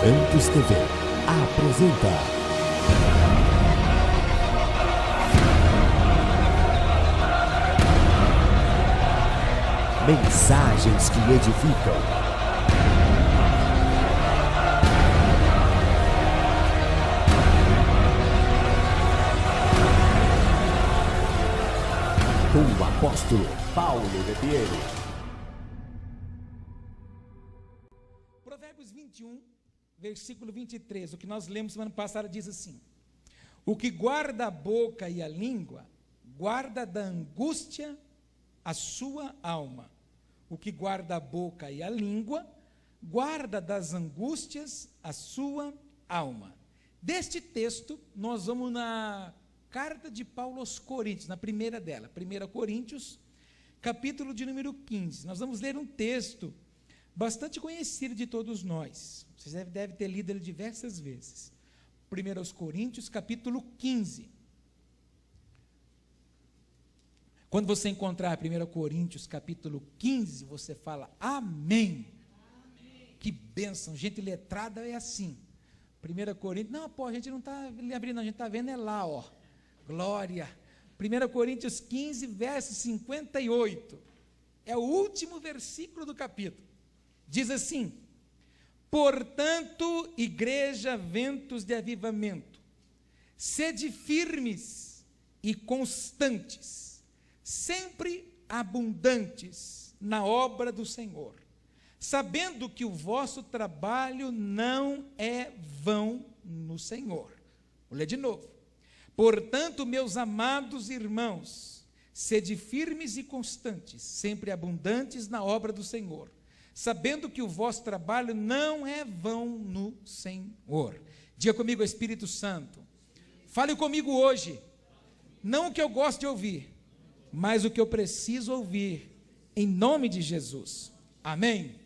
Santos TV apresenta Mensagens que edificam. Com o apóstolo Paulo Rebiero. Provérbios 21, versículo 23, o que nós lemos semana passada diz assim: o que guarda a boca e a língua, guarda da angústia a sua alma. O que guarda a boca e a língua, guarda das angústias a sua alma. Deste texto, nós vamos na carta de Paulo aos Coríntios, na primeira dela, 1 Coríntios, capítulo de número 15. Nós vamos ler um texto bastante conhecido de todos nós. Vocês devem ter lido ele diversas vezes. 1 Coríntios, capítulo 15. Quando você encontrar 1 Coríntios, capítulo 15, você fala amém. Amém. Que bênção, gente letrada é assim. 1 Coríntios, não, pô, a gente não está abrindo, a gente está vendo é lá, ó. Glória. 1 Coríntios 15, verso 58. É o último versículo do capítulo. Diz assim: portanto, igreja, ventos de avivamento, sede firmes e constantes, sempre abundantes na obra do Senhor, sabendo que o vosso trabalho não é vão no Senhor. Vou ler de novo. Portanto, meus amados irmãos, sede firmes e constantes, sempre abundantes na obra do Senhor, sabendo que o vosso trabalho não é vão no Senhor. Diga comigo, Espírito Santo, fale comigo hoje, não o que eu gosto de ouvir, mas o que eu preciso ouvir, em nome de Jesus. Amém?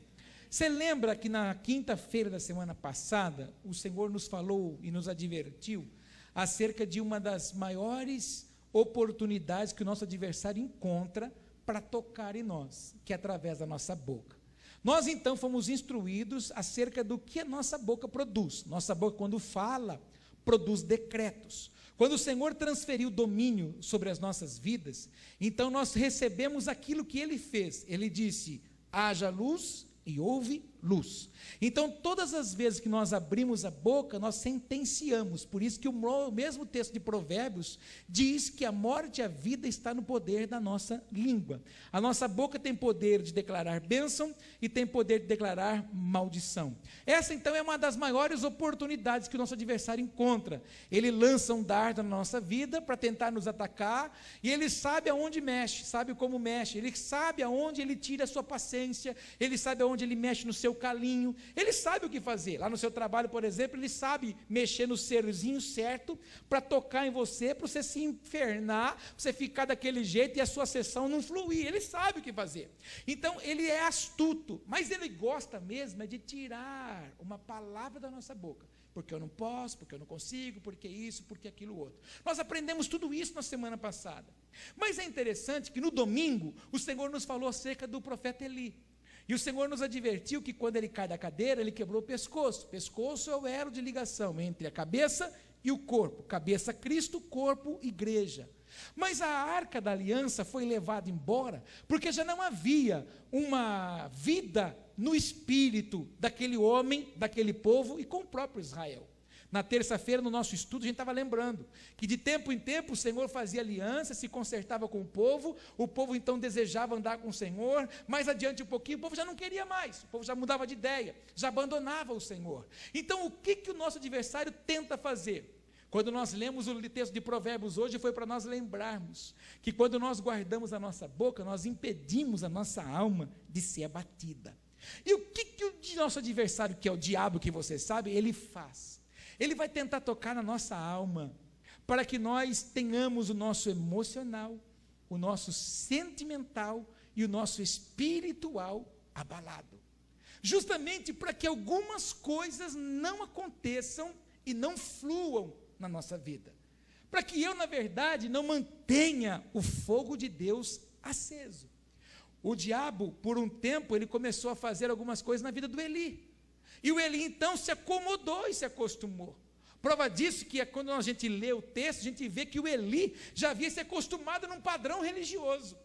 Você lembra que na quinta-feira da semana passada, o Senhor nos falou e nos advertiu acerca de uma das maiores oportunidades que o nosso adversário encontra para tocar em nós, que é através da nossa boca. Nós então fomos instruídos acerca do que a nossa boca produz. Nossa boca, quando fala, produz decretos. Quando o Senhor transferiu o domínio sobre as nossas vidas, então nós recebemos aquilo que Ele fez. Ele disse: haja luz e houve luz. Então, todas as vezes que nós abrimos a boca, nós sentenciamos. Por isso que o mesmo texto de Provérbios diz que a morte e a vida está no poder da nossa língua. A nossa boca tem poder de declarar bênção e tem poder de declarar maldição. Essa, então, é uma das maiores oportunidades que o nosso adversário encontra. Ele lança um dardo na nossa vida para tentar nos atacar, e ele sabe aonde mexe, sabe como mexe, ele sabe aonde ele tira a sua paciência, ele sabe aonde ele mexe no seu calinho, ele sabe o que fazer. Lá no seu trabalho, por exemplo, ele sabe mexer no serzinho certo para tocar em você, para você se infernar, para você ficar daquele jeito e a sua sessão não fluir. Ele sabe o que fazer. Então, ele é astuto, mas ele gosta mesmo de tirar uma palavra da nossa boca. Porque eu não posso, porque eu não consigo, porque isso, porque aquilo outro. Nós aprendemos tudo isso na semana passada. Mas é interessante que no domingo, o Senhor nos falou acerca do profeta Eli. E o Senhor nos advertiu que quando ele cai da cadeira, ele quebrou o pescoço. O pescoço é o elo de ligação entre a cabeça e o corpo. Cabeça, Cristo, corpo, igreja. Mas a arca da aliança foi levada embora, porque já não havia uma vida no espírito daquele homem, daquele povo e com o próprio Israel. Na terça-feira, no nosso estudo, a gente estava lembrando que de tempo em tempo o Senhor fazia aliança, se consertava com o povo então desejava andar com o Senhor, mais adiante um pouquinho, o povo já não queria mais, o povo já mudava de ideia, já abandonava o Senhor. Então, o que o nosso adversário tenta fazer? Quando nós lemos o texto de Provérbios hoje, foi para nós lembrarmos que quando nós guardamos a nossa boca, nós impedimos a nossa alma de ser abatida. E o que o nosso adversário, que é o diabo, que você sabe, ele faz? Ele vai tentar tocar na nossa alma, para que nós tenhamos o nosso emocional, o nosso sentimental e o nosso espiritual abalado. Justamente para que algumas coisas não aconteçam e não fluam na nossa vida. Para que eu, na verdade, não mantenha o fogo de Deus aceso. O diabo, por um tempo, ele começou a fazer algumas coisas na vida do Eli. E o Eli então se acomodou e se acostumou. Prova disso que quando a gente lê o texto, a gente vê que o Eli já havia se acostumado num padrão religioso.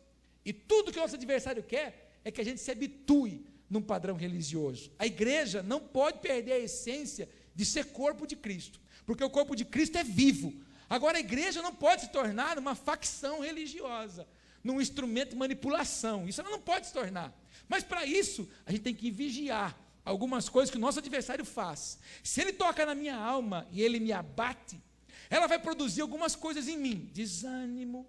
E tudo que o nosso adversário quer é que a gente se habitue num padrão religioso. A igreja não pode perder a essência de ser corpo de Cristo, porque o corpo de Cristo é vivo. Agora a igreja não pode se tornar uma facção religiosa, num instrumento de manipulação. Isso ela não pode se tornar. Mas para isso, a gente tem que vigiar algumas coisas que o nosso adversário faz. Se ele toca na minha alma e ele me abate, ela vai produzir algumas coisas em mim: desânimo,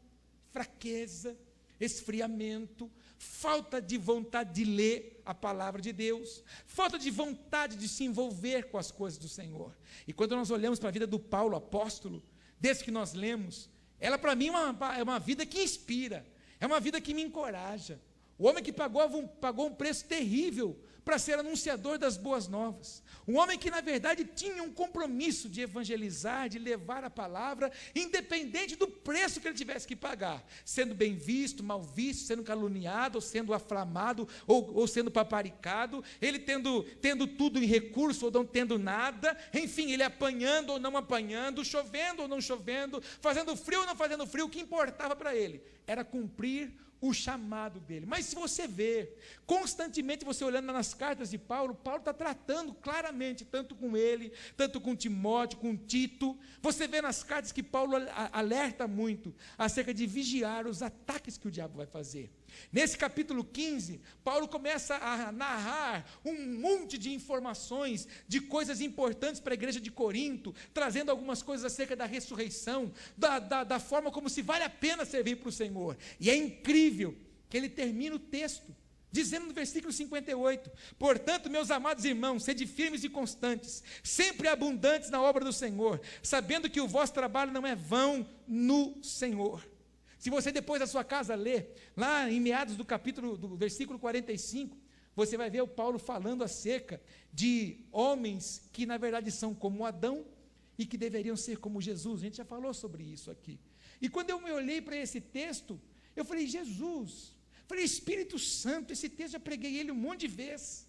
fraqueza, esfriamento, falta de vontade de ler a palavra de Deus, falta de vontade de se envolver com as coisas do Senhor. E quando nós olhamos para a vida do Paulo, apóstolo, desde que nós lemos, ela para mim é uma vida que inspira, é uma vida que me encoraja. O homem que pagou um preço terrível para ser anunciador das boas novas. Um homem que, na verdade, tinha um compromisso de evangelizar, de levar a palavra, independente do preço que ele tivesse que pagar. Sendo bem visto, mal visto, sendo caluniado, ou sendo aflamado, ou sendo paparicado, ele tendo tudo em recurso ou não tendo nada, enfim, ele apanhando ou não apanhando, chovendo ou não chovendo, fazendo frio ou não fazendo frio, o que importava para ele era cumprir o chamado dele. Mas se você vê, constantemente você olhando nas cartas de Paulo, Paulo está tratando claramente, tanto com ele, tanto com Timóteo, com Tito. Você vê nas cartas que Paulo alerta muito acerca de vigiar os ataques que o diabo vai fazer. Nesse capítulo 15, Paulo começa a narrar um monte de informações, de coisas importantes para a igreja de Corinto, trazendo algumas coisas acerca da ressurreição, da forma como se vale a pena servir para o Senhor. E é incrível que ele termina o texto, dizendo no versículo 58, portanto, meus amados irmãos, sede firmes e constantes, sempre abundantes na obra do Senhor, sabendo que o vosso trabalho não é vão no Senhor. Se você depois da sua casa ler, lá em meados do versículo 45, você vai ver o Paulo falando acerca de homens que na verdade são como Adão e que deveriam ser como Jesus. A gente já falou sobre isso aqui. E quando eu me olhei para esse texto, eu falei, Jesus, falei, Espírito Santo, esse texto já preguei ele um monte de vezes.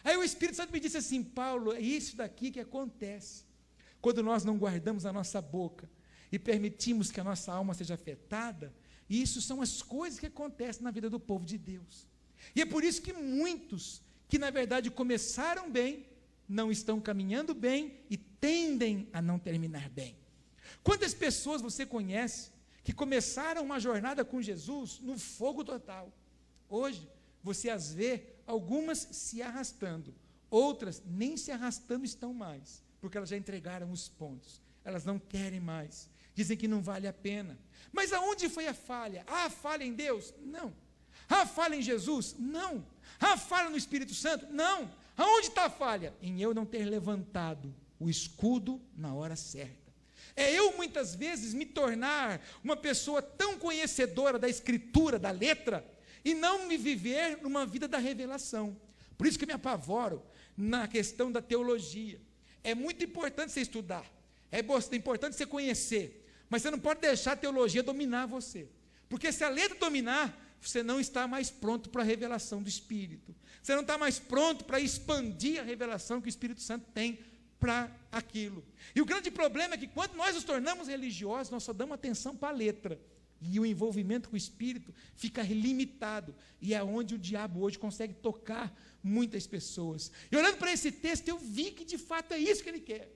Aí o Espírito Santo me disse assim, Paulo, é isso daqui que acontece quando nós não guardamos a nossa boca e permitimos que a nossa alma seja afetada. E isso são as coisas que acontecem na vida do povo de Deus. E é por isso que muitos que na verdade começaram bem, não estão caminhando bem e tendem a não terminar bem. Quantas pessoas você conhece que começaram uma jornada com Jesus no fogo total? Hoje você as vê, algumas se arrastando, outras nem se arrastando estão mais, porque elas já entregaram os pontos, elas não querem mais. Dizem que não vale a pena. Mas aonde foi a falha? Há falha em Deus? Não. Há falha em Jesus? Não. Há falha no Espírito Santo? Não. Aonde está a falha? Em eu não ter levantado o escudo na hora certa. É eu muitas vezes me tornar uma pessoa tão conhecedora da Escritura, da letra, e não me viver numa vida da revelação. Por isso que eu me apavoro na questão da teologia. É muito importante você estudar. É importante você conhecer. Mas você não pode deixar a teologia dominar você, porque se a letra dominar, você não está mais pronto para a revelação do Espírito, você não está mais pronto para expandir a revelação que o Espírito Santo tem para aquilo. E o grande problema é que quando nós nos tornamos religiosos, nós só damos atenção para a letra, e o envolvimento com o Espírito fica limitado, e é onde o diabo hoje consegue tocar muitas pessoas. E olhando para esse texto, eu vi que de fato é isso que ele quer,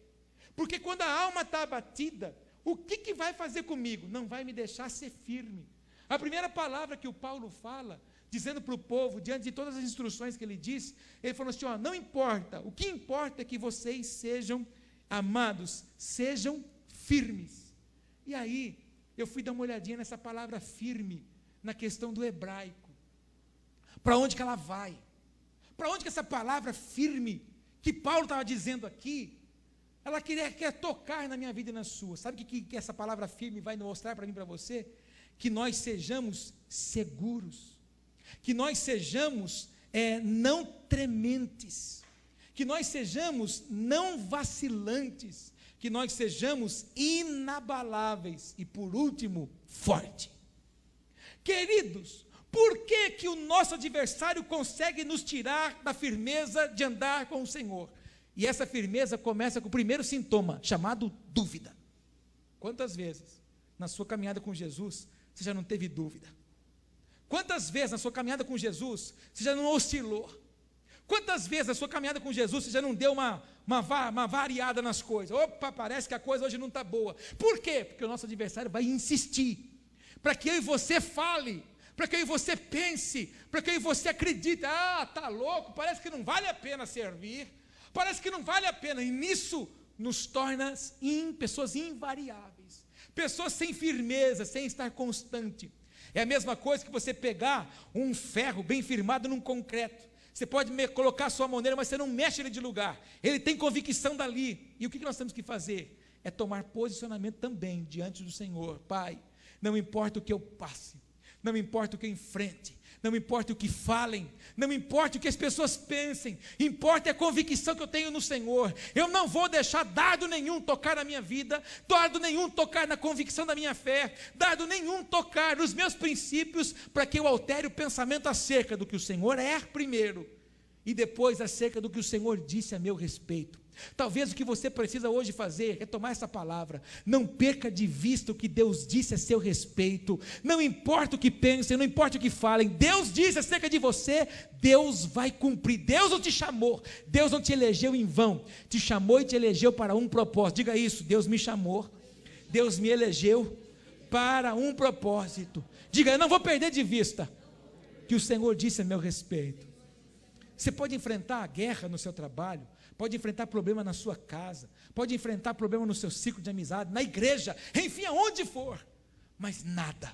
porque quando a alma está abatida, o que vai fazer comigo? Não vai me deixar ser firme. A primeira palavra que o Paulo fala, dizendo para o povo, diante de todas as instruções que ele disse, ele falou assim, não importa, o que importa é que vocês sejam amados, sejam firmes. E aí, eu fui dar uma olhadinha nessa palavra firme, na questão do hebraico. Para onde que ela vai? Para onde que essa palavra firme, que Paulo estava dizendo aqui, ela quer tocar na minha vida e na sua. Sabe o que essa palavra firme vai mostrar para mim e para você? Que nós sejamos seguros, que nós sejamos não trementes, que nós sejamos não vacilantes, que nós sejamos inabaláveis e, por último, forte. Queridos, por que o nosso adversário consegue nos tirar da firmeza de andar com o Senhor? E essa firmeza começa com o primeiro sintoma, chamado dúvida. Quantas vezes na sua caminhada com Jesus você já não teve dúvida? Quantas vezes na sua caminhada com Jesus você já não oscilou? Quantas vezes na sua caminhada com Jesus você já não deu uma variada nas coisas? Opa, parece que a coisa hoje não está boa. Por quê? Porque o nosso adversário vai insistir para que eu e você fale, para que eu e você pense, para que eu e você acredite. Tá louco, parece que não vale a pena servir, parece que não vale a pena, e nisso nos torna pessoas invariáveis, pessoas sem firmeza, sem estar constante. É a mesma coisa que você pegar um ferro bem firmado num concreto. Você pode colocar a sua mão nele, mas você não mexe ele de lugar, ele tem convicção dali. E o que nós temos que fazer? É tomar posicionamento também diante do Senhor. Pai, não importa o que eu passe, não importa o que eu enfrente, não importa o que falem, não importa o que as pessoas pensem, importa a convicção que eu tenho no Senhor. Eu não vou deixar dardo nenhum tocar na minha vida, dardo nenhum tocar na convicção da minha fé, dardo nenhum tocar nos meus princípios, para que eu altere o pensamento acerca do que o Senhor é primeiro, e depois acerca do que o Senhor disse a meu respeito. Talvez o que você precisa hoje fazer é tomar essa palavra. Não perca de vista o que Deus disse a seu respeito. Não importa o que pensem, não importa o que falem, Deus disse acerca de você, Deus vai cumprir. Deus não te chamou, Deus não te elegeu em vão, te chamou e te elegeu para um propósito. Diga isso: Deus me chamou, Deus me elegeu para um propósito. Diga: eu não vou perder de vista o que o Senhor disse a meu respeito. Você pode enfrentar a guerra no seu trabalho, pode enfrentar problema na sua casa, pode enfrentar problema no seu ciclo de amizade, na igreja, enfim, aonde for, mas nada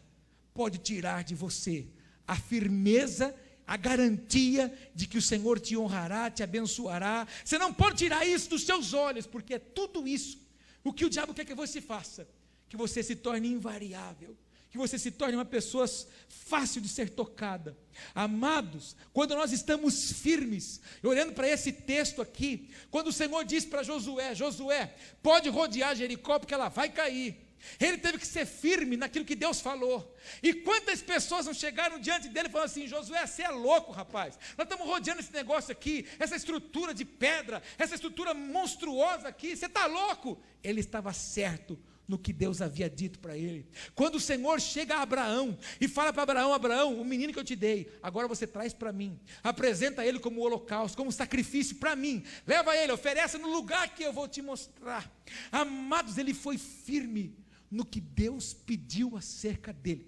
pode tirar de você a firmeza, a garantia de que o Senhor te honrará, te abençoará. Você não pode tirar isso dos seus olhos, porque é tudo isso o que o diabo quer que você faça, que você se torne invariável, que você se torne uma pessoa fácil de ser tocada. Amados, quando nós estamos firmes, olhando para esse texto aqui, quando o Senhor diz para Josué: Josué, pode rodear Jericó porque ela vai cair. Ele teve que ser firme naquilo que Deus falou. E quantas pessoas não chegaram diante dele falando assim: Josué, você é louco, rapaz, nós estamos rodeando esse negócio aqui, essa estrutura de pedra, essa estrutura monstruosa aqui, você está louco? Ele estava certo no que Deus havia dito para ele. Quando o Senhor chega a Abraão e fala para Abraão: Abraão, o menino que eu te dei, agora você traz para mim, apresenta ele como holocausto, como sacrifício para mim, leva ele, oferece no lugar que eu vou te mostrar. Amados, ele foi firme no que Deus pediu acerca dele.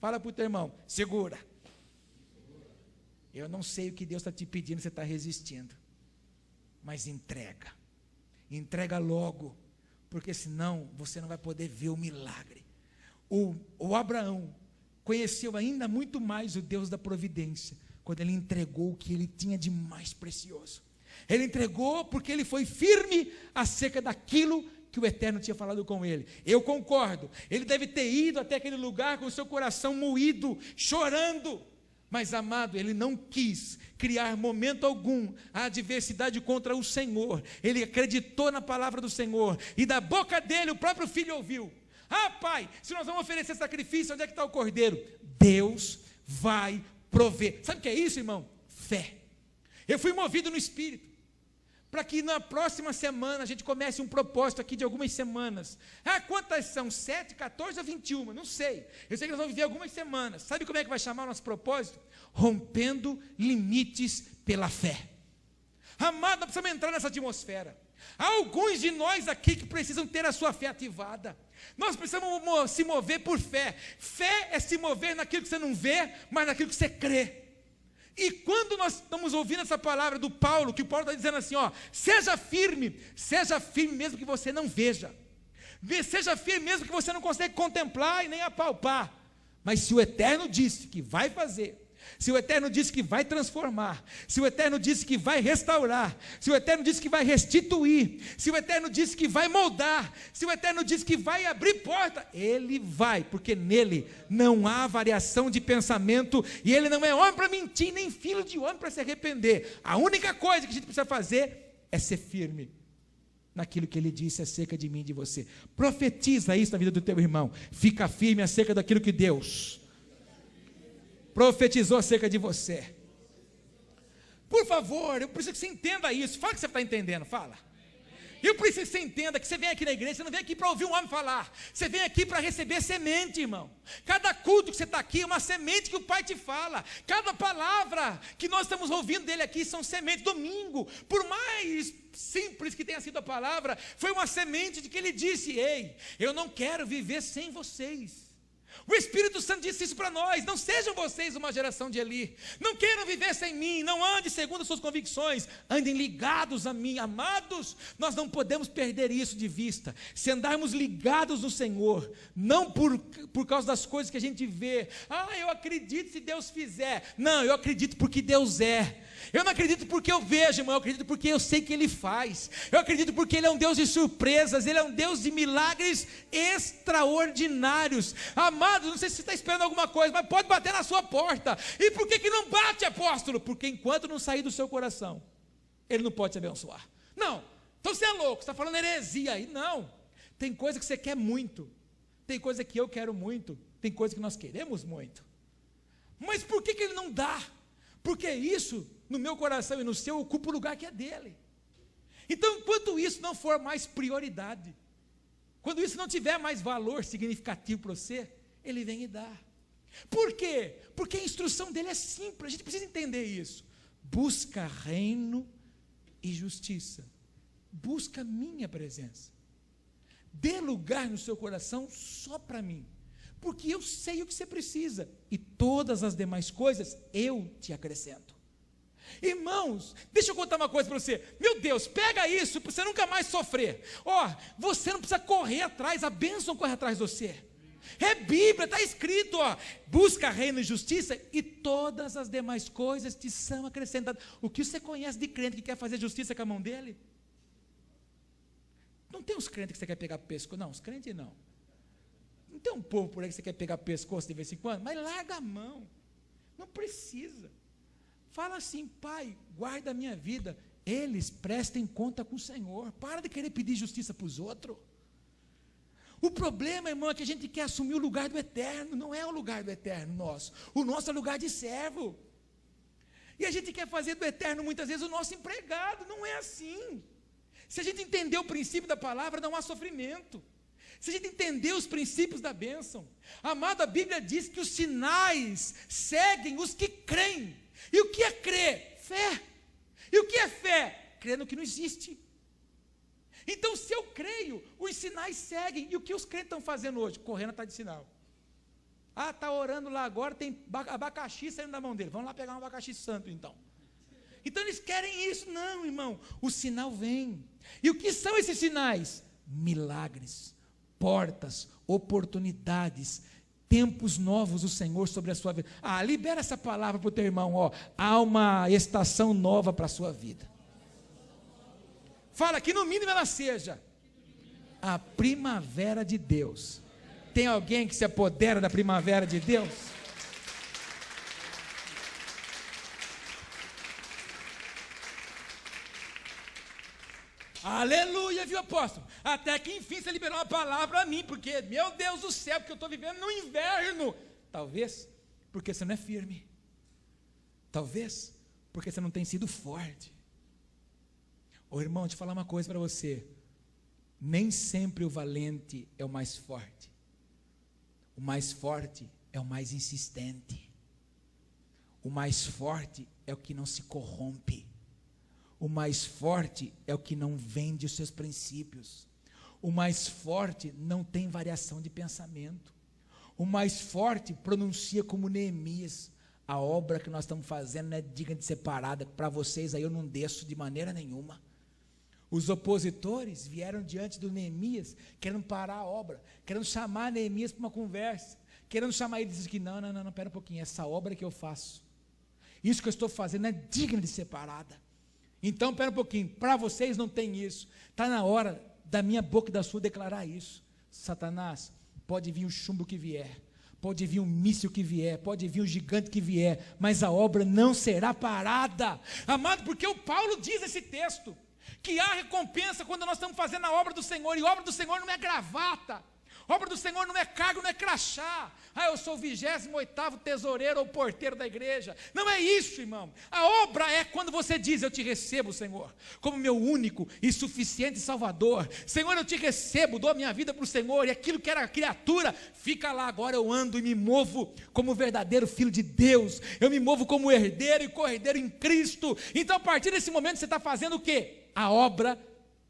Fala para o teu irmão: segura. Eu não sei o que Deus está te pedindo, você está resistindo, mas entrega logo, porque senão você não vai poder ver o milagre. O Abraão conheceu ainda muito mais o Deus da providência, quando ele entregou o que ele tinha de mais precioso. Ele entregou porque ele foi firme acerca daquilo que o Eterno tinha falado com ele. Eu concordo, ele deve ter ido até aquele lugar com o seu coração moído, chorando, mas amado, ele não quis criar momento algum a adversidade contra o Senhor. Ele acreditou na palavra do Senhor, e da boca dele o próprio filho ouviu: pai, se nós vamos oferecer sacrifício, onde é que está o cordeiro? Deus vai prover. Sabe o que é isso, irmão? Fé. Eu fui movido no Espírito para que na próxima semana a gente comece um propósito aqui de algumas semanas. Quantas são? 7, 14 ou 21? Não sei. Eu sei que nós vamos viver algumas semanas. Sabe como é que vai chamar o nosso propósito? Rompendo limites pela fé. Amado, nós precisamos entrar nessa atmosfera. Há alguns de nós aqui que precisam ter a sua fé ativada. Nós precisamos se mover por fé. Fé é se mover naquilo que você não vê, mas naquilo que você crê. E quando nós estamos ouvindo essa palavra do Paulo, que o Paulo está dizendo assim, seja firme mesmo que você não veja, seja firme mesmo que você não consegue contemplar e nem apalpar, mas se o Eterno disse que vai fazer, se o Eterno disse que vai transformar, se o Eterno disse que vai restaurar, se o Eterno disse que vai restituir, se o Eterno disse que vai moldar, se o Eterno disse que vai abrir porta, Ele vai, porque nele não há variação de pensamento, e Ele não é homem para mentir, nem filho de homem para se arrepender. A única coisa que a gente precisa fazer é ser firme naquilo que Ele disse acerca de mim e de você. Profetiza isso na vida do teu irmão. Fica firme acerca daquilo que Deus profetizou acerca de você. Por favor, eu preciso que você entenda isso. Fala que você está entendendo, fala. Eu preciso que você entenda que você vem aqui na igreja, você não vem aqui para ouvir um homem falar. Você vem aqui para receber semente, irmão. Cada culto que você está aqui é uma semente que o Pai te fala. Cada palavra que nós estamos ouvindo dele aqui são sementes. Domingo, por mais simples que tenha sido a palavra, foi uma semente de que ele disse: ei, eu não quero viver sem vocês. O Espírito Santo disse isso para nós: não sejam vocês uma geração de Eli, não queiram viver sem mim, não andem segundo as suas convicções, andem ligados a mim. Amados, nós não podemos perder isso de vista. Se andarmos ligados no Senhor, não por causa das coisas que a gente vê, eu acredito se Deus fizer. Não, eu acredito porque Deus é. Eu não acredito porque eu vejo, irmão, eu acredito porque eu sei que Ele faz. Eu acredito porque Ele é um Deus de surpresas, Ele é um Deus de milagres extraordinários. Amado, não sei se você está esperando alguma coisa, mas pode bater na sua porta. E por que não bate, apóstolo? Porque enquanto não sair do seu coração, Ele não pode te abençoar. Não, então você é louco, você está falando heresia aí. Não, tem coisa que você quer muito, tem coisa que eu quero muito, tem coisa que nós queremos muito. Mas por que Ele não dá? Porque isso, no meu coração e no seu, ocupa o lugar que é dele. Então, enquanto isso não for mais prioridade, quando isso não tiver mais valor significativo para você, Ele vem e dá. Por quê? Porque a instrução dele é simples, a gente precisa entender isso. Busca reino e justiça. Busca minha presença. Dê lugar no seu coração só para mim. Porque eu sei o que você precisa, e todas as demais coisas eu te acrescento. Irmãos, deixa eu contar uma coisa para você. Meu Deus, pega isso para você nunca mais sofrer. Você não precisa correr atrás, a bênção corre atrás de você. É Bíblia, está escrito, busca reino e justiça, e todas as demais coisas te são acrescentadas. O que você conhece de crente que quer fazer justiça com a mão dele? Não tem uns crentes que você quer pegar pescoço, não, os crentes não. Não tem um povo por aí que você quer pegar pescoço de vez em quando, mas larga a mão, não precisa. Fala assim: Pai, guarda a minha vida. Eles prestem conta com o Senhor. Para de querer pedir justiça para os outros. O problema, irmão, é que a gente quer assumir o lugar do eterno. Não é o lugar do eterno nosso. O nosso é o lugar de servo. E a gente quer fazer do eterno, muitas vezes, o nosso empregado. Não é assim. Se a gente entender o princípio da palavra, não há sofrimento. Se a gente entender os princípios da bênção, amado, a Bíblia diz que os sinais seguem os que creem. E o que é crer? Fé. E o que é fé? Crer no que não existe. Então, se eu creio, os sinais seguem. E o que os crentes estão fazendo hoje? Correndo atrás de sinal. Está orando lá agora, tem abacaxi saindo da mão dele. Vamos lá pegar um abacaxi santo, então. Então, eles querem isso. Não, irmão, o sinal vem. E o que são esses sinais? Milagres, portas, oportunidades, tempos novos do Senhor sobre a sua vida. Libera essa palavra para o teu irmão, há uma estação nova para a sua vida. Fala que no mínimo ela seja a primavera de Deus. Tem alguém que se apodera da primavera de Deus? Aleluia, viu, apóstolo? Até que enfim você liberou uma palavra a mim, porque, meu Deus do céu, porque eu estou vivendo no inverno. Talvez porque você não é firme. Talvez porque você não tem sido forte. Irmão, deixa eu falar uma coisa para você. Nem sempre o valente é o mais forte. O mais forte é o mais insistente. O mais forte é o que não se corrompe. O mais forte é o que não vende os seus princípios. O mais forte não tem variação de pensamento. O mais forte pronuncia como Neemias: a obra que nós estamos fazendo não é digna de ser parada. Para vocês aí eu não desço de maneira nenhuma. Os opositores vieram diante do Neemias, querendo parar a obra, querendo chamar Neemias para uma conversa, querendo chamar ele e dizer que não, espera um pouquinho, essa obra que eu faço, isso que eu estou fazendo não é digna de ser parada. Então, espera um pouquinho, para vocês não tem isso. Está na hora da minha boca e da sua declarar isso. Satanás, pode vir o chumbo que vier, pode vir um míssil que vier, pode vir um gigante que vier, mas a obra não será parada. Amado, porque o Paulo diz nesse texto que há recompensa quando nós estamos fazendo a obra do Senhor, e obra do Senhor não é gravata. Obra do Senhor não é cargo, não é crachá. Eu sou o 28º tesoureiro ou porteiro da igreja. Não é isso, irmão. A obra é quando você diz: eu te recebo, Senhor, como meu único e suficiente Salvador. Senhor, eu te recebo, dou a minha vida para o Senhor, e aquilo que era criatura, fica lá. Agora eu ando e me movo como verdadeiro filho de Deus. Eu me movo como herdeiro e cordeiro em Cristo. Então, a partir desse momento, você está fazendo o quê? A obra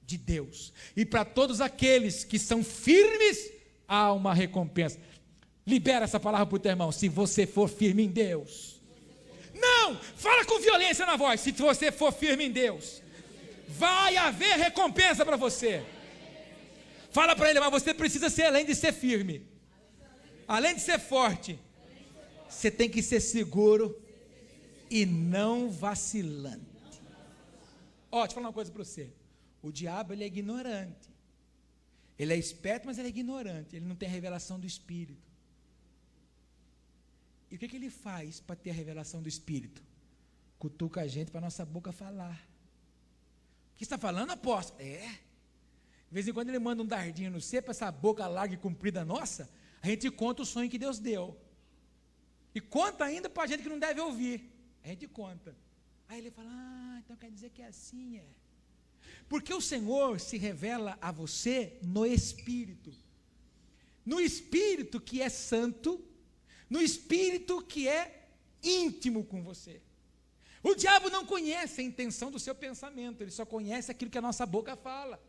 de Deus. E para todos aqueles que são firmes, há uma recompensa. Libera essa palavra para o teu irmão: se você for firme em Deus. Não, fala com violência na voz: se você for firme em Deus, vai haver recompensa para você. Fala para ele: mas você precisa ser, além de ser firme, além de ser forte, você tem que ser seguro e não vacilante. Deixa eu falar uma coisa para você: o diabo, ele é ignorante. Ele é esperto, mas ele é ignorante. Ele não tem a revelação do Espírito. E o que ele faz para ter a revelação do Espírito? Cutuca a gente para a nossa boca falar. O que está falando, apóstolo? De vez em quando ele manda um dardinho no você, para essa boca larga e comprida nossa, a gente conta o sonho que Deus deu. E conta ainda para a gente que não deve ouvir. A gente conta. Aí ele fala: então quer dizer que é assim, Porque o Senhor se revela a você no Espírito. No Espírito que é santo, no Espírito que é íntimo com você. O diabo não conhece a intenção do seu pensamento, ele só conhece aquilo que a nossa boca fala.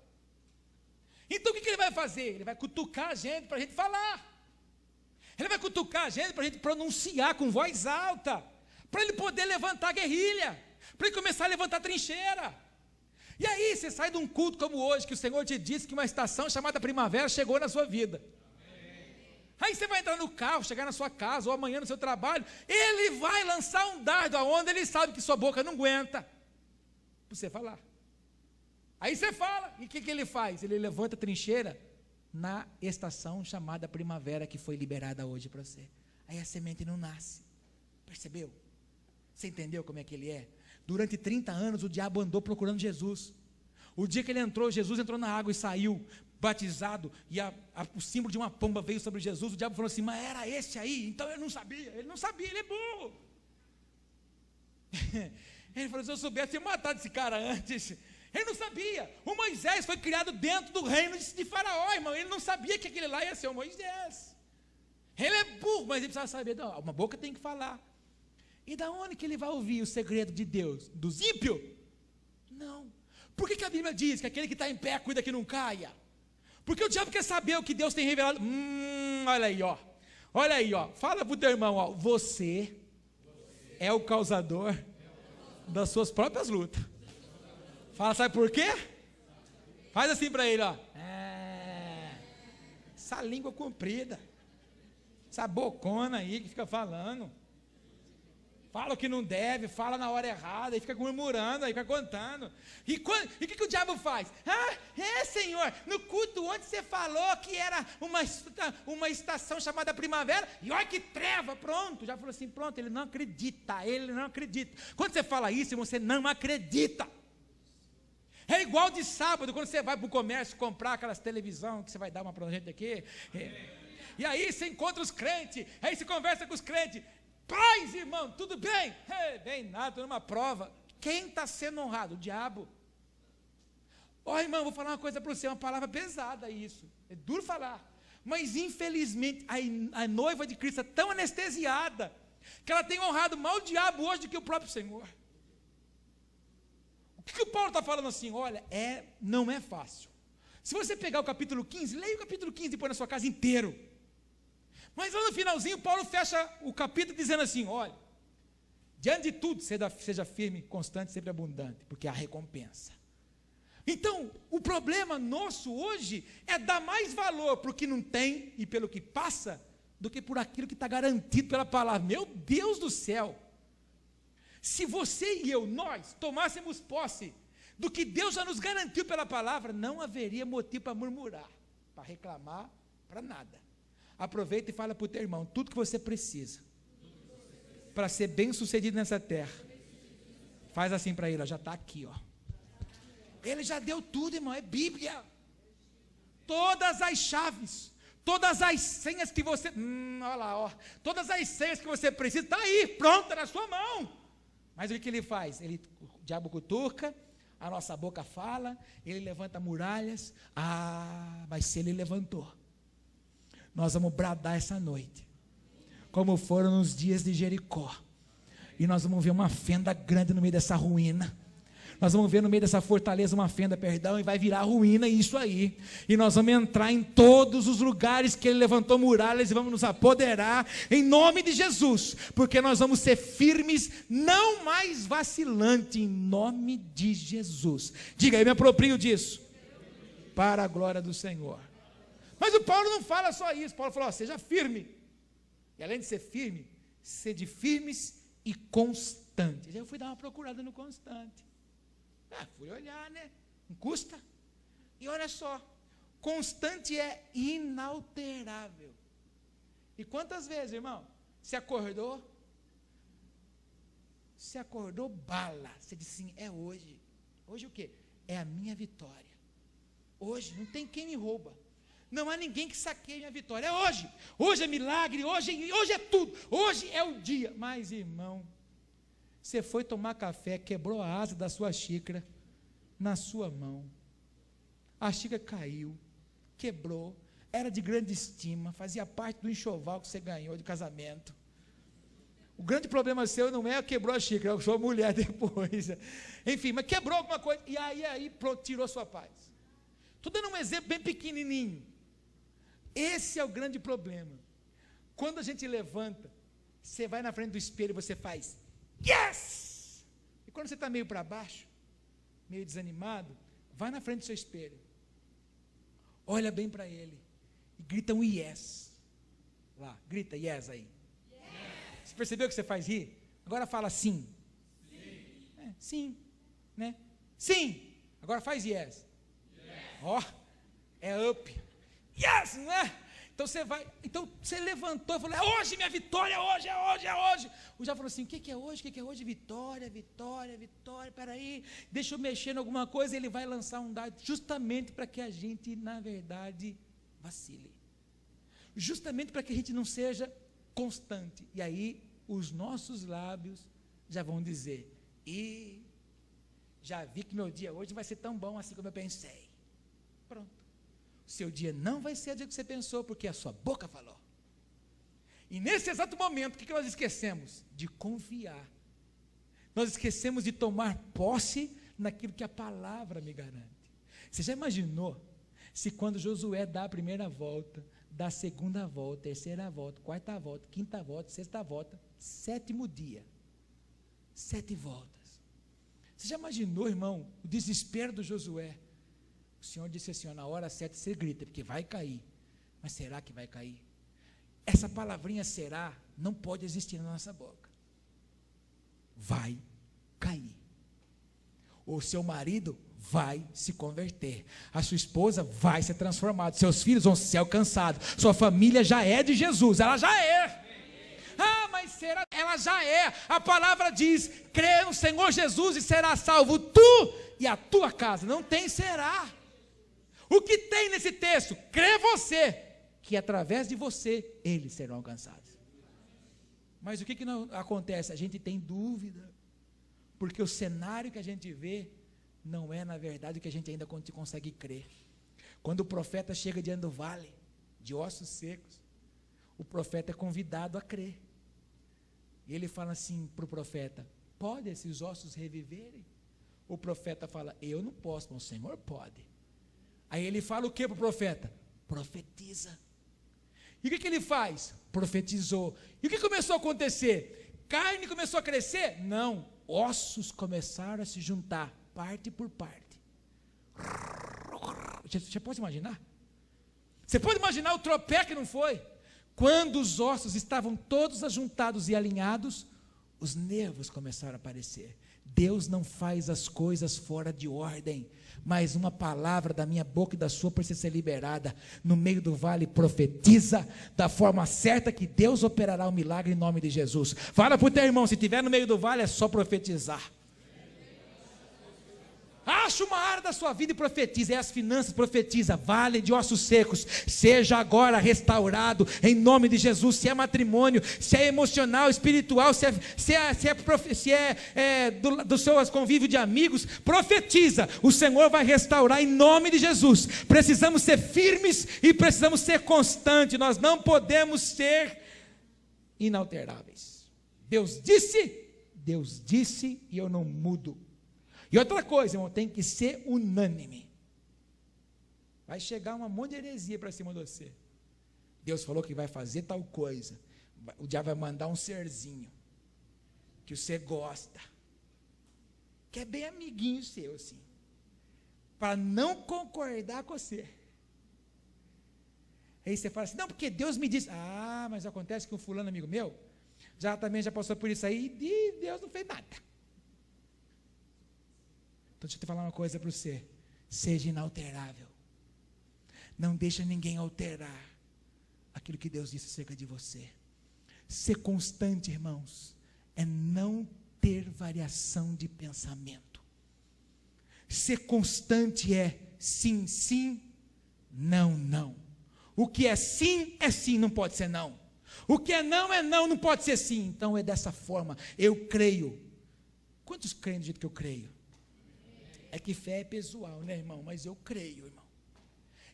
Então o que ele vai fazer? Ele vai cutucar a gente para a gente falar. Ele vai cutucar a gente para a gente pronunciar com voz alta, para ele poder levantar guerrilha, para ele começar a levantar trincheira. E aí você sai de um culto como hoje, que o Senhor te disse que uma estação chamada primavera chegou na sua vida. Aí você vai entrar no carro, chegar na sua casa, ou amanhã no seu trabalho, ele vai lançar um dardo aonde ele sabe que sua boca não aguenta, para você falar. Aí você fala, e o que ele faz? Ele levanta a trincheira na estação chamada primavera, que foi liberada hoje para você. Aí a semente não nasce. Percebeu? Você entendeu como é que ele é? Durante 30 anos o diabo andou procurando Jesus. O dia que ele entrou, Jesus entrou na água e saiu batizado, e o símbolo de uma pomba veio sobre Jesus. O diabo falou assim: mas era esse aí? Então ele não sabia, ele é burro. Ele falou: se eu soubesse, eu ia matar esse cara antes. Ele não sabia. O Moisés foi criado dentro do reino de Faraó, irmão. Ele não sabia que aquele lá ia ser o Moisés. Ele é burro, mas ele precisava saber. Não, uma boca tem que falar. E da onde que ele vai ouvir o segredo de Deus? Dos ímpios? Não. Por que a Bíblia diz que aquele que está em pé cuida que não caia? Porque o diabo quer saber o que Deus tem revelado. Olha aí, ó. Olha aí, ó. Fala para o teu irmão, ó. Você é o causador das suas próprias lutas. Fala, sabe por quê? Faz assim para ele, ó. Essa língua comprida, essa bocona aí que fica falando, fala o que não deve, fala na hora errada, e fica murmurando, aí fica contando. E o que o diabo faz? Senhor, no culto onde você falou que era uma estação chamada primavera, e olha que treva, pronto, já falou assim, pronto, ele não acredita. Quando você fala isso, você não acredita. É igual de sábado, quando você vai para o comércio comprar aquelas televisão que você vai dar uma para a gente aqui, e aí você encontra os crentes, aí você conversa com os crentes. Paz, irmão, tudo bem? Bem nada, estou numa prova. Quem está sendo honrado? O diabo. Irmão, vou falar uma coisa para você, uma palavra pesada isso, é duro falar, mas infelizmente a noiva de Cristo é tão anestesiada, que ela tem honrado mais o diabo hoje do que o próprio Senhor. O que o Paulo está falando assim? Olha, não é fácil. Se você pegar o capítulo 15, leia o capítulo 15 e põe na sua casa inteiro. Mas lá no finalzinho, Paulo fecha o capítulo dizendo assim: olha, diante de tudo, seja firme, constante, sempre abundante, porque há recompensa. Então, o problema nosso hoje é dar mais valor para o que não tem e pelo que passa, do que por aquilo que está garantido pela palavra. Meu Deus do céu! Se você e eu, nós, tomássemos posse do que Deus já nos garantiu pela palavra, não haveria motivo para murmurar, para reclamar, para nada. Aproveita e fala para o teu irmão tudo que você precisa para ser bem sucedido nessa terra. Faz assim para ele, ó, já está aqui, ó. Ele já deu tudo, irmão, é Bíblia. Todas as chaves, Todas as senhas que você, olha lá, ó, todas as senhas que você precisa, está aí, pronta na sua mão. Mas o que ele faz? O diabo cutuca, a nossa boca fala, ele levanta muralhas. Mas se ele levantou, nós vamos bradar essa noite, como foram nos dias de Jericó, e nós vamos ver uma fenda grande no meio dessa ruína. Nós vamos ver no meio dessa fortaleza uma fenda, e vai virar ruína isso aí. E nós vamos entrar em todos os lugares que ele levantou muralhas e vamos nos apoderar em nome de Jesus, porque nós vamos ser firmes, não mais vacilante, em nome de Jesus. Diga, eu me aproprio disso, para a glória do Senhor. Mas o Paulo não fala só isso. Paulo falou, seja firme. E além de ser firme, sede firmes e constantes. Eu fui dar uma procurada no constante. Fui olhar, né? Não custa. E olha só, constante é inalterável. E quantas vezes, irmão, você acordou bala, você disse assim, é hoje. Hoje o quê? É a minha vitória. Hoje, não tem quem me rouba. Não há ninguém que saqueie minha vitória. É hoje. Hoje é milagre, hoje é tudo. Hoje é o dia. Mas, irmão, você foi tomar café, quebrou a asa da sua xícara na sua mão. A xícara caiu, quebrou, era de grande estima, fazia parte do enxoval que você ganhou de casamento. O grande problema seu não é quebrou a xícara, é sua mulher depois. Enfim, mas quebrou alguma coisa, e aí pronto, tirou sua paz. Estou dando um exemplo bem pequenininho. Esse é o grande problema. Quando a gente levanta, você vai na frente do espelho e você faz yes! E quando você está meio para baixo, meio desanimado, vai na frente do seu espelho, olha bem para ele e grita um yes lá, grita yes aí. Yes. Você percebeu que você faz rir? Agora fala sim. Sim, né? Sim, agora faz yes. Ó, é up. Yes, não é? Então você levantou e falou, é hoje minha vitória, é hoje. O já falou assim, o que é hoje? O que é hoje? Vitória, peraí, deixa eu mexer em alguma coisa, ele vai lançar um dado, justamente para que a gente, na verdade, vacile. Justamente para que a gente não seja constante. E aí, os nossos lábios já vão dizer, já vi que meu dia hoje vai ser tão bom assim como eu pensei. Pronto. Seu dia não vai ser o dia que você pensou, porque a sua boca falou. E nesse exato momento, o que nós esquecemos? De confiar. Nós esquecemos de tomar posse naquilo que a palavra me garante. Você já imaginou se quando Josué dá a primeira volta, dá a segunda volta, terceira volta, quarta volta, quinta volta, sexta volta, sétimo dia, 7 voltas. Você já imaginou, irmão, o desespero do Josué? O Senhor disse assim, na hora certa você grita, porque vai cair. Mas será que vai cair? Essa palavrinha será, não pode existir na nossa boca. Vai cair. O seu marido vai se converter. A sua esposa vai ser transformada. Seus filhos vão ser alcançados. Sua família já é de Jesus, ela já é. Mas será? Ela já é. A palavra diz, crê no Senhor Jesus e será salvo tu e a tua casa. Não tem será. O que tem nesse texto? Crê você, que através de você, eles serão alcançados. Mas o que não acontece? A gente tem dúvida, porque o cenário que a gente vê, não é na verdade o que a gente ainda consegue crer. Quando o profeta chega diante do vale, de ossos secos, o profeta é convidado a crer. E ele fala assim para o profeta, pode esses ossos reviverem? O profeta fala, eu não posso, mas o Senhor pode. Aí ele fala o que para o profeta? Profetiza. E o que ele faz? Profetizou. E o que começou a acontecer? Carne começou a crescer? Não. Ossos começaram a se juntar, parte por parte. Você pode imaginar? Você pode imaginar o tropé que não foi? Quando os ossos estavam todos ajuntados e alinhados, os nervos começaram a aparecer. Deus não faz as coisas fora de ordem, mas uma palavra da minha boca e da sua precisa ser liberada. No meio do vale, profetiza da forma certa que Deus operará o milagre em nome de Jesus. Fala para o teu irmão, se estiver no meio do vale é só profetizar. Acha uma área da sua vida e profetiza. É as finanças, profetiza. Vale de ossos secos, seja agora restaurado em nome de Jesus. Se é matrimônio, se é emocional, espiritual, se é do seu convívio de amigos, profetiza. O Senhor vai restaurar em nome de Jesus. Precisamos ser firmes e precisamos ser constantes. Nós não podemos ser inalteráveis. Deus disse e eu não mudo. E outra coisa, irmão, tem que ser unânime. Vai chegar uma monte de heresia para cima de você. Deus falou que vai fazer tal coisa. O diabo vai mandar um serzinho que você gosta, que é bem amiguinho seu, assim, para não concordar com você. Aí você fala assim, não, porque Deus me disse. Ah, mas acontece que um fulano amigo meu também já passou por isso aí e Deus não fez nada. Então deixa eu te falar uma coisa para você. Seja inalterável. Não deixa ninguém alterar aquilo que Deus disse acerca de você. Ser constante, irmãos, é não ter variação de pensamento. Ser constante é sim, sim, não, não. O que é sim, não pode ser não. O que é não, não pode ser sim. Então é dessa forma. Eu creio. Quantos creem do jeito que eu creio? É que fé é pessoal, né, irmão? Mas eu creio, irmão.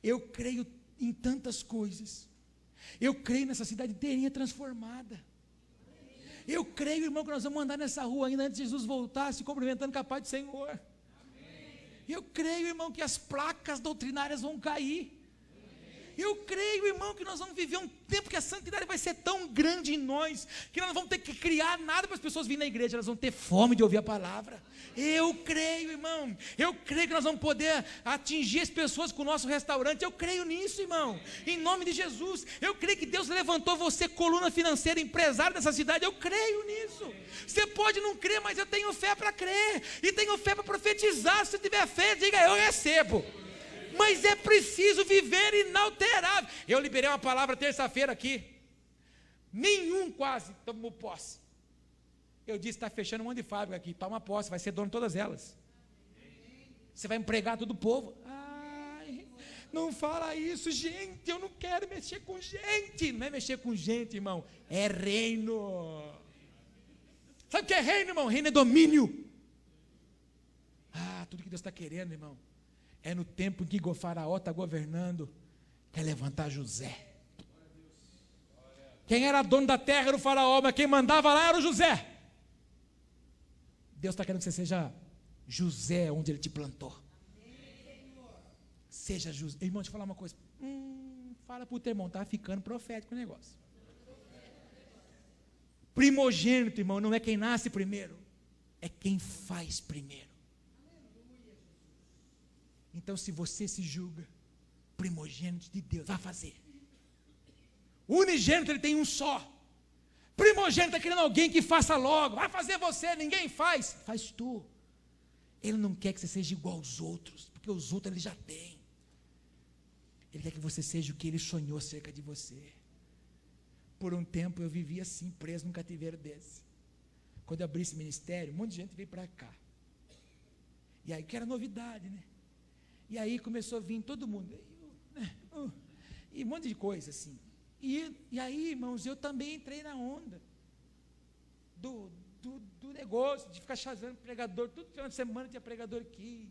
Eu creio em tantas coisas. Eu creio nessa cidade inteirinha transformada. Eu creio, irmão, que nós vamos andar nessa rua ainda antes de Jesus voltar, se cumprimentando com a paz do Senhor. Eu creio, irmão, que as placas doutrinárias vão cair. Eu creio, irmão, que nós vamos viver um tempo que a santidade vai ser tão grande em nós, que nós não vamos ter que criar nada para as pessoas virem na igreja, elas vão ter fome de ouvir a palavra. Eu creio, irmão, eu creio que nós vamos poder atingir as pessoas com o nosso restaurante. Eu creio nisso, irmão, em nome de Jesus. Eu creio que Deus levantou você, coluna financeira, empresário dessa cidade. Eu creio nisso. Você pode não crer, mas eu tenho fé para crer, e tenho fé para profetizar. Se tiver fé, diga, eu recebo. Mas é preciso viver inalterável. Eu liberei uma palavra terça-feira aqui. Nenhum quase tomou posse. Eu disse, está fechando um monte de fábrica aqui. Toma posse, vai ser dono de todas elas. Você vai empregar todo o povo. Ai, não fala isso, gente. Eu não quero mexer com gente. Não é mexer com gente, irmão. É reino. Sabe o que é reino, irmão? Reino é domínio. Tudo que Deus está querendo, irmão, é no tempo em que o faraó está governando, quer levantar José. Quem era dono da terra era o faraó, mas quem mandava lá era o José. Deus está querendo que você seja José onde Ele te plantou. Seja José. Irmão, deixa eu falar uma coisa. Fala para o teu irmão, está ficando profético o negócio. Primogênito, irmão, não é quem nasce primeiro, é quem faz primeiro. Então, se você se julga primogênito de Deus, vai fazer. O unigênito, ele tem um só. Primogênito está querendo alguém que faça logo. Vai fazer você, ninguém faz. Faz tu. Ele não quer que você seja igual aos outros, porque os outros ele já tem. Ele quer que você seja o que ele sonhou acerca de você. Por um tempo eu vivi assim, preso num cativeiro desse. Quando eu abri esse ministério, um monte de gente veio para cá. E aí, que era novidade, né? E aí começou a vir todo mundo. E um monte de coisa assim. E aí, irmãos, eu também entrei na onda do negócio, de ficar chazando pregador. Todo final de semana tinha pregador aqui.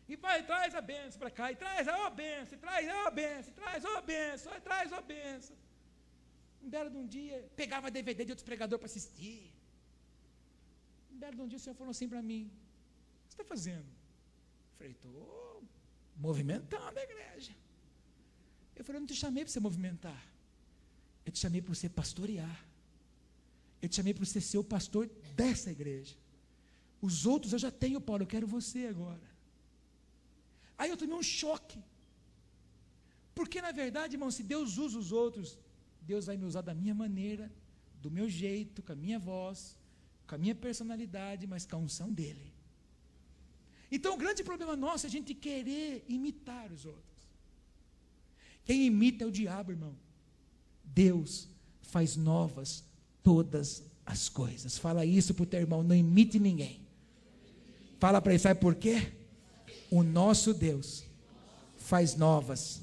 E vai, traz a benção para cá, e traz a benção, e traz a benção, e traz a benção, e traz a benção. Um belo de um dia, pegava DVD de outros pregadores para assistir. Um belo de um dia o Senhor falou assim para mim: o que você está fazendo? Eu falei, estou movimentando a igreja. Eu falei, eu não te chamei para você movimentar. Eu te chamei para você pastorear. Eu te chamei para você ser o pastor dessa igreja. Os outros eu já tenho, Paulo, eu quero você agora. Aí eu tomei um choque. Porque na verdade, irmão, se Deus usa os outros, Deus vai me usar da minha maneira, do meu jeito, com a minha voz, com a minha personalidade, mas com a unção dele. Então o grande problema nosso é a gente querer imitar os outros. Quem imita é o diabo, irmão. Deus faz novas todas as coisas. Fala isso para o teu irmão, não imite ninguém. Fala para ele, sabe por quê? O nosso Deus faz novas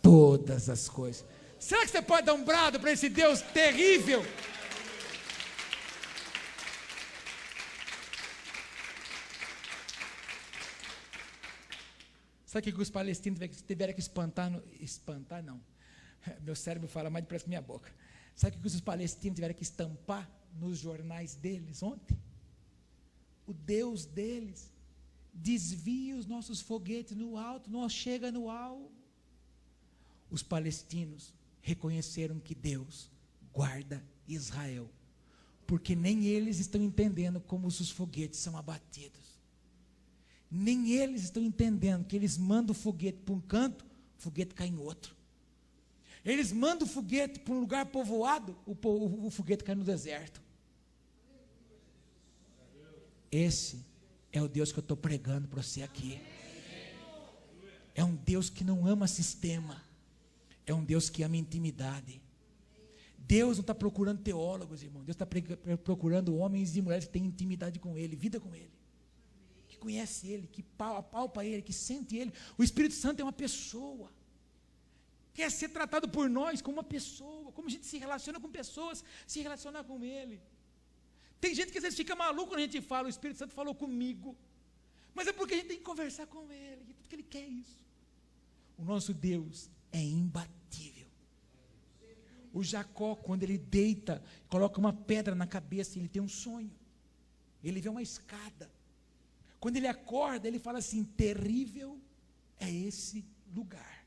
todas as coisas. Será que você pode dar um brado para esse Deus terrível? Sabe o que os palestinos tiveram que espantar? Espantar não. Meu cérebro fala mais depressa que minha boca. Sabe o que os palestinos tiveram que estampar nos jornais deles ontem? O Deus deles desvia os nossos foguetes no alto, não chega no alto. Os palestinos reconheceram que Deus guarda Israel, porque nem eles estão entendendo como os foguetes são abatidos. Nem eles estão entendendo que eles mandam o foguete para um canto, o foguete cai em outro. Eles mandam o foguete para um lugar povoado, o foguete cai no deserto. Esse é o Deus que eu estou pregando para você aqui. É um Deus que não ama sistema. É um Deus que ama intimidade. Deus não está procurando teólogos, irmão. Deus está procurando homens e mulheres que têm intimidade com Ele, vida com Ele. Que conhece Ele, que apalpa Ele, que sente Ele. O Espírito Santo é uma pessoa. Quer ser tratado por nós como uma pessoa. Como a gente se relaciona com pessoas, se relacionar com Ele. Tem gente que às vezes fica maluco quando a gente fala, o Espírito Santo falou comigo. Mas é porque a gente tem que conversar com Ele, porque Ele quer isso. O nosso Deus é imbatível. O Jacó, quando ele deita, coloca uma pedra na cabeça, ele tem um sonho. Ele vê uma escada. Quando ele acorda, ele fala assim: terrível é esse lugar.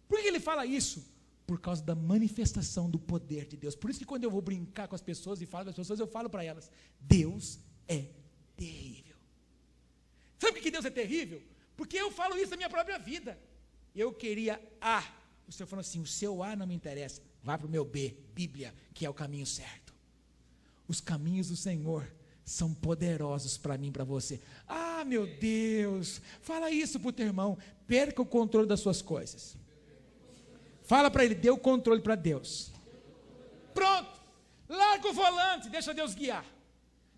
Por que ele fala isso? Por causa da manifestação do poder de Deus. Por isso que quando eu vou brincar com as pessoas e falo com as pessoas, eu falo para elas: Deus é terrível. Sabe por que Deus é terrível? Porque eu falo isso na minha própria vida. Eu queria A. O Senhor falou assim: o seu A não me interessa, vai para o meu B, Bíblia, que é o caminho certo. Os caminhos do Senhor são poderosos para mim e para você. Ah, meu Deus, fala isso para o teu irmão: perca o controle das suas coisas. Fala para ele: dê o controle para Deus. Pronto, larga o volante, deixa Deus guiar.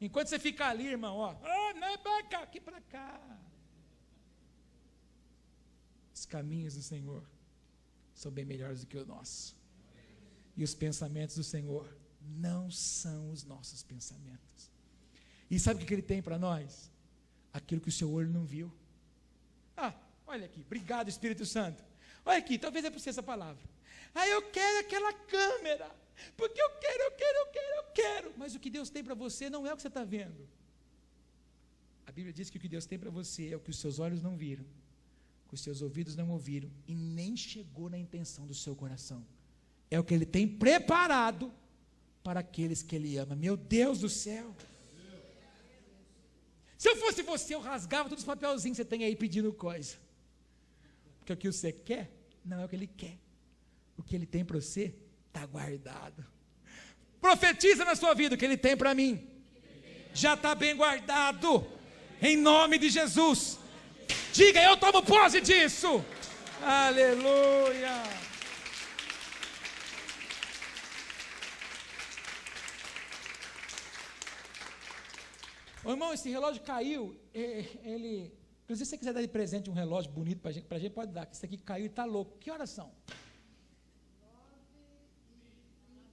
Enquanto você fica ali, irmão, ó, não é para cá, aqui para cá. Os caminhos do Senhor são bem melhores do que o nosso. E os pensamentos do Senhor não são os nossos pensamentos. E sabe o que Ele tem para nós? Aquilo que o seu olho não viu. Ah, olha aqui, obrigado Espírito Santo. Olha aqui, talvez é por ser essa palavra. Ah, eu quero aquela câmera, porque eu quero. Mas o que Deus tem para você não é o que você está vendo. A Bíblia diz que o que Deus tem para você é o que os seus olhos não viram, que os seus ouvidos não ouviram e nem chegou na intenção do seu coração. É o que Ele tem preparado para aqueles que Ele ama. Meu Deus do céu! Se eu fosse você, eu rasgava todos os papelzinhos que você tem aí pedindo coisa. Porque o que você quer não é o que Ele quer. O que Ele tem para você está guardado. Profetiza na sua vida o que Ele tem para mim. Já está bem guardado. Em nome de Jesus. Diga: eu tomo posse disso. Aleluia. Ô, irmão, esse relógio caiu. Inclusive, se você quiser dar de presente um relógio bonito para a gente, pode dar. Esse aqui caiu e está louco. Que horas são?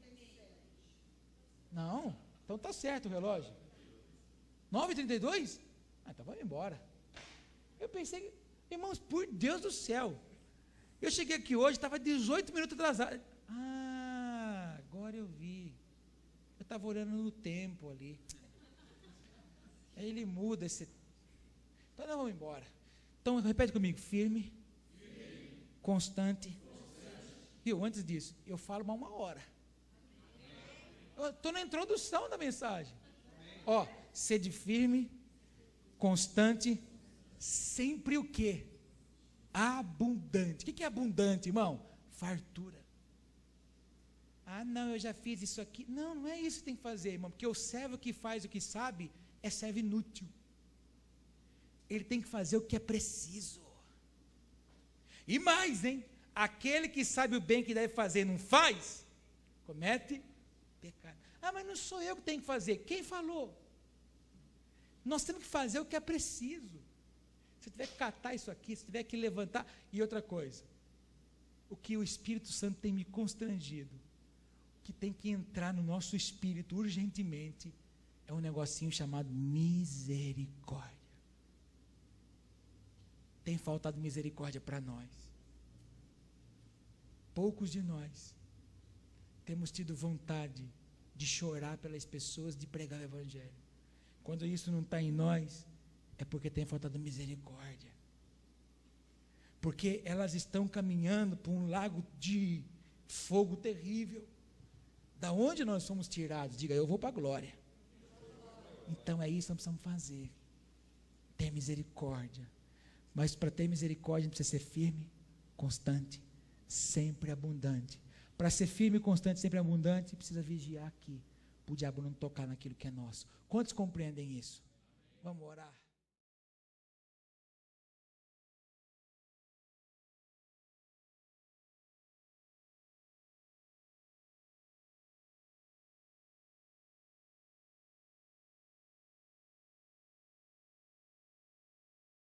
9h37. Não, então está certo o relógio. 9h32? Ah, então vamos embora. Eu pensei, irmãos, por Deus do céu, eu cheguei aqui hoje, estava 18 minutos atrasado. Ah, agora eu vi. Eu estava orando no tempo ali. Aí ele muda esse. Então nós vamos embora. Então repete comigo: firme, constante. Viu? Antes disso, eu falo mais 1 hora. Eu estou na introdução da mensagem. Ó, sede firme, constante, sempre o quê? Abundante. O que é abundante, irmão? Fartura. Ah, não, eu já fiz isso aqui. Não, não é isso que tem que fazer, irmão. Porque o servo que faz o que sabe é servo inútil. Ele tem que fazer o que é preciso. E mais, hein? Aquele que sabe o bem que deve fazer e não faz, comete pecado. Ah, mas não sou eu que tenho que fazer. Quem falou? Nós temos que fazer o que é preciso. Se tiver que catar isso aqui, se tiver que levantar. E outra coisa, o que o Espírito Santo tem me constrangido, que tem que entrar no nosso espírito urgentemente, é um negocinho chamado misericórdia. Tem faltado misericórdia para nós. Poucos de nós temos tido vontade de chorar pelas pessoas, de pregar o Evangelho. Quando isso não está em nós, é porque tem faltado misericórdia. Porque elas estão caminhando por um lago de fogo terrível. Da onde nós somos tirados? Diga, eu vou para a glória. Então é isso que nós precisamos fazer. Ter misericórdia. Mas para ter misericórdia, a gente precisa ser firme, constante, sempre abundante. Para ser firme, constante, sempre abundante, precisa vigiar aqui, para o diabo não tocar naquilo que é nosso. Quantos compreendem isso? Vamos orar.